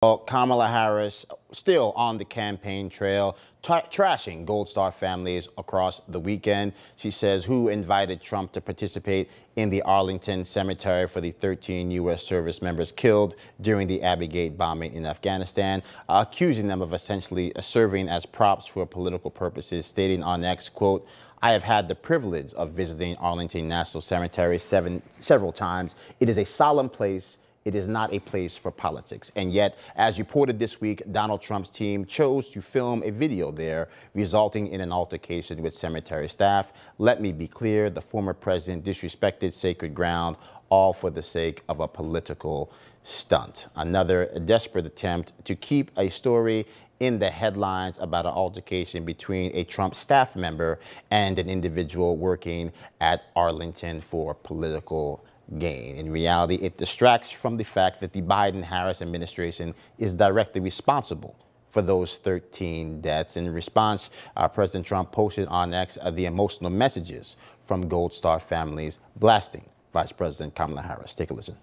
Well, Kamala Harris still on the campaign trail, trashing Gold Star families across the weekend. She says who invited Trump to participate in the Arlington Cemetery for the 13 U.S. service members killed during the Abbey Gate bombing in Afghanistan, accusing them of essentially serving as props for political purposes, stating on X, quote, "I have had the privilege of visiting Arlington National Cemetery several times. It is a solemn place. It is not a place for politics." And yet, as reported this week, Donald Trump's team chose to film a video there, resulting in an altercation with cemetery staff. Let me be clear, the former president disrespected sacred ground, all for the sake of a political stunt. Another desperate attempt to keep a story in the headlines about an altercation between a Trump staff member and an individual working at Arlington for political gain. In reality, it distracts from the fact that the Biden-Harris administration is directly responsible for those 13 deaths. In response, President Trump posted on X the emotional messages from Gold Star families, blasting Vice President Kamala Harris. Take a listen.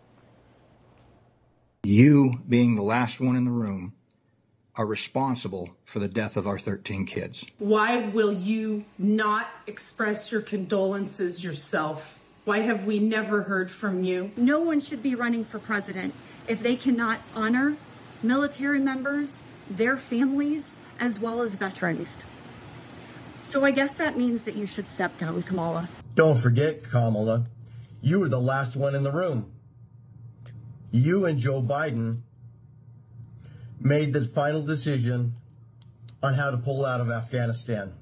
You, being the last one in the room, are responsible for the death of our 13 kids. Why will you not express your condolences yourself? Why have we never heard from you? No one should be running for president if they cannot honor military members, their families, as well as veterans. So I guess that means that you should step down, Kamala. Don't forget, Kamala, you were the last one in the room. You and Joe Biden made the final decision on how to pull out of Afghanistan.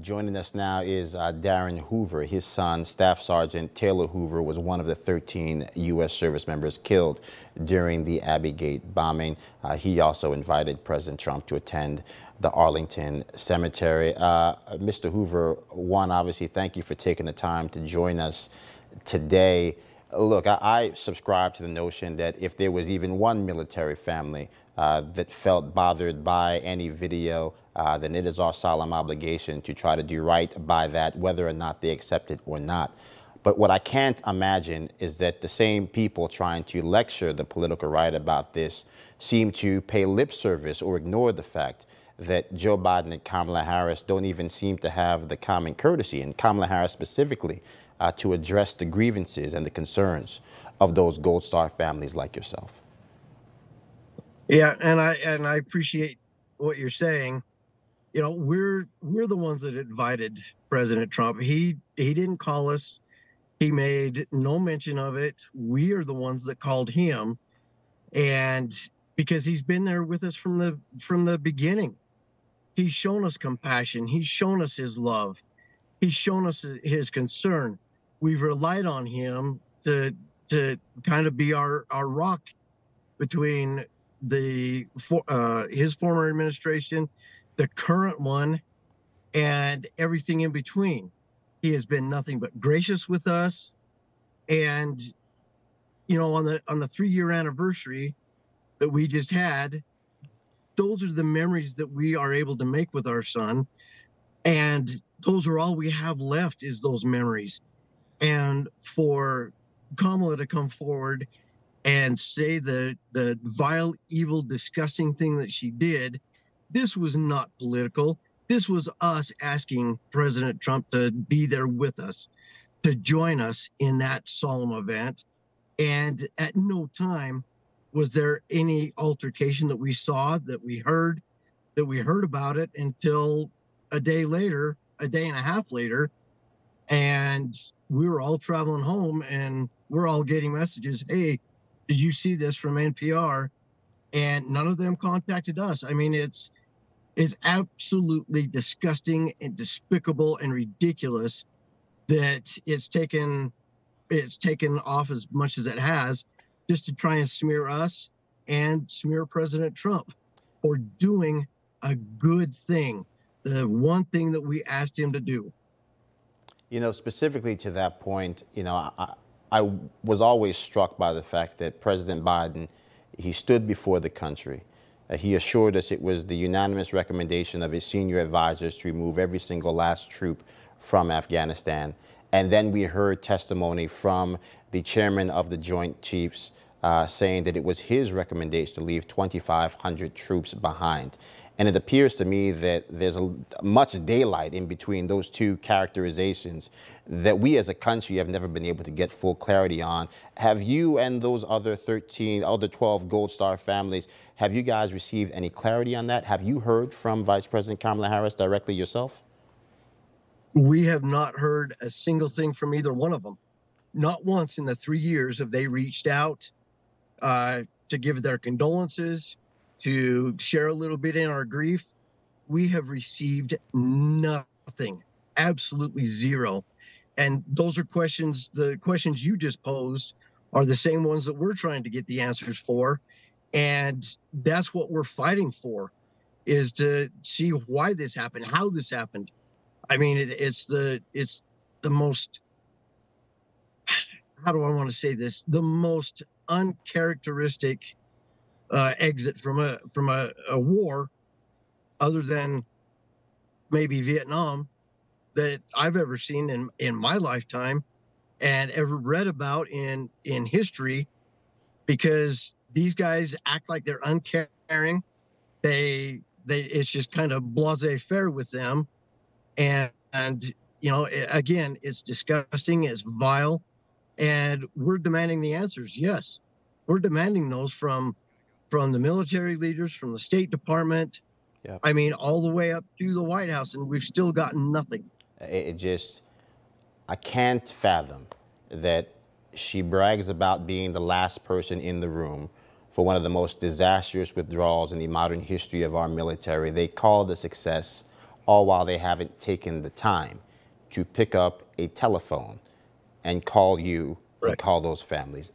Joining us now is Darren Hoover. His son, Staff Sergeant Taylor Hoover, was one of the 13 U.S. service members killed during the Abbey Gate bombing. He also invited President Trump to attend the Arlington Cemetery. Mr. Hoover, one, obviously, thank you for taking the time to join us today. Look, I subscribe to the notion that if there was even one military family that felt bothered by any video, then it is our solemn obligation to try to do right by that, whether or not they accept it or not. But what I can't imagine is that the same people trying to lecture the political right about this seem to pay lip service or ignore the fact that Joe Biden and Kamala Harris don't even seem to have the common courtesy, and Kamala Harris specifically, to address the grievances and the concerns of those Gold Star families like yourself. Yeah, and I appreciate what you're saying. You know, we're the ones that invited President Trump. He didn't call us. He made no mention of it. We are the ones that called him, and because he's been there with us from the beginning. He's shown us compassion. He's shown us his love. He's shown us his concern. We've relied on him to kind of be our rock between his former administration, the current one, and everything in between. He has been nothing but gracious with us. And, you know, on the 3-year anniversary that we just had, those are the memories that we are able to make with our son. And those are all we have left, is those memories. And for Kamala to come forward and say the vile, evil, disgusting thing that she did, this was not political. This was us asking President Trump to be there with us, to join us in that solemn event. And at no time was there any altercation that we saw, that we heard about it until a day later, a day and a half later. And we were all traveling home and we're all getting messages. Hey, did you see this from NPR? And none of them contacted us. I mean, it's absolutely disgusting and despicable and ridiculous that it's taken off as much as it has, just to try and smear us and smear President Trump for doing a good thing, the one thing that we asked him to do. You know, specifically to that point, you know, I was always struck by the fact that President Biden, he stood before the country. He assured us it was the unanimous recommendation of his senior advisors to remove every single last troop from Afghanistan. And then we heard testimony from the chairman of the Joint Chiefs saying that it was his recommendation to leave 2,500 troops behind. And it appears to me that there's much daylight in between those two characterizations that we as a country have never been able to get full clarity on. Have you and those other 12 Gold Star families, have you guys received any clarity on that? Have you heard from Vice President Kamala Harris directly yourself? We have not heard a single thing from either one of them. Not once in the 3 years have they reached out to give their condolences, to share a little bit in our grief. We have received nothing, absolutely zero. And those are questions, the questions you just posed are the same ones that we're trying to get the answers for. And that's what we're fighting for, is to see why this happened, how this happened. I mean, it's the most, how do I want to say this? The most uncharacteristic exit from a war, other than maybe Vietnam, that I've ever seen in my lifetime and ever read about in history, because these guys act like they're uncaring. They it's just kind of laissez-faire with them. And you know, again, it's disgusting, it's vile, and we're demanding the answers. Yes, we're demanding those from the military leaders, from the State Department. Yeah. I mean, all the way up to the White House, and we've still gotten nothing. I can't fathom that she brags about being the last person in the room for one of the most disastrous withdrawals in the modern history of our military. They call it a success, all while they haven't taken the time to pick up a telephone and call you and call those families.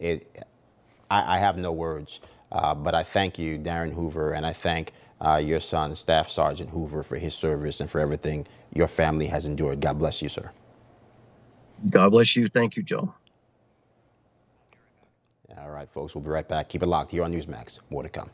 I have no words, but I thank you, Darren Hoover, and I thank your son, Staff Sergeant Hoover, for his service and for everything your family has endured. God bless you, sir. God bless you. Thank you, Joe. All right, folks, we'll be right back. Keep it locked here on Newsmax. More to come.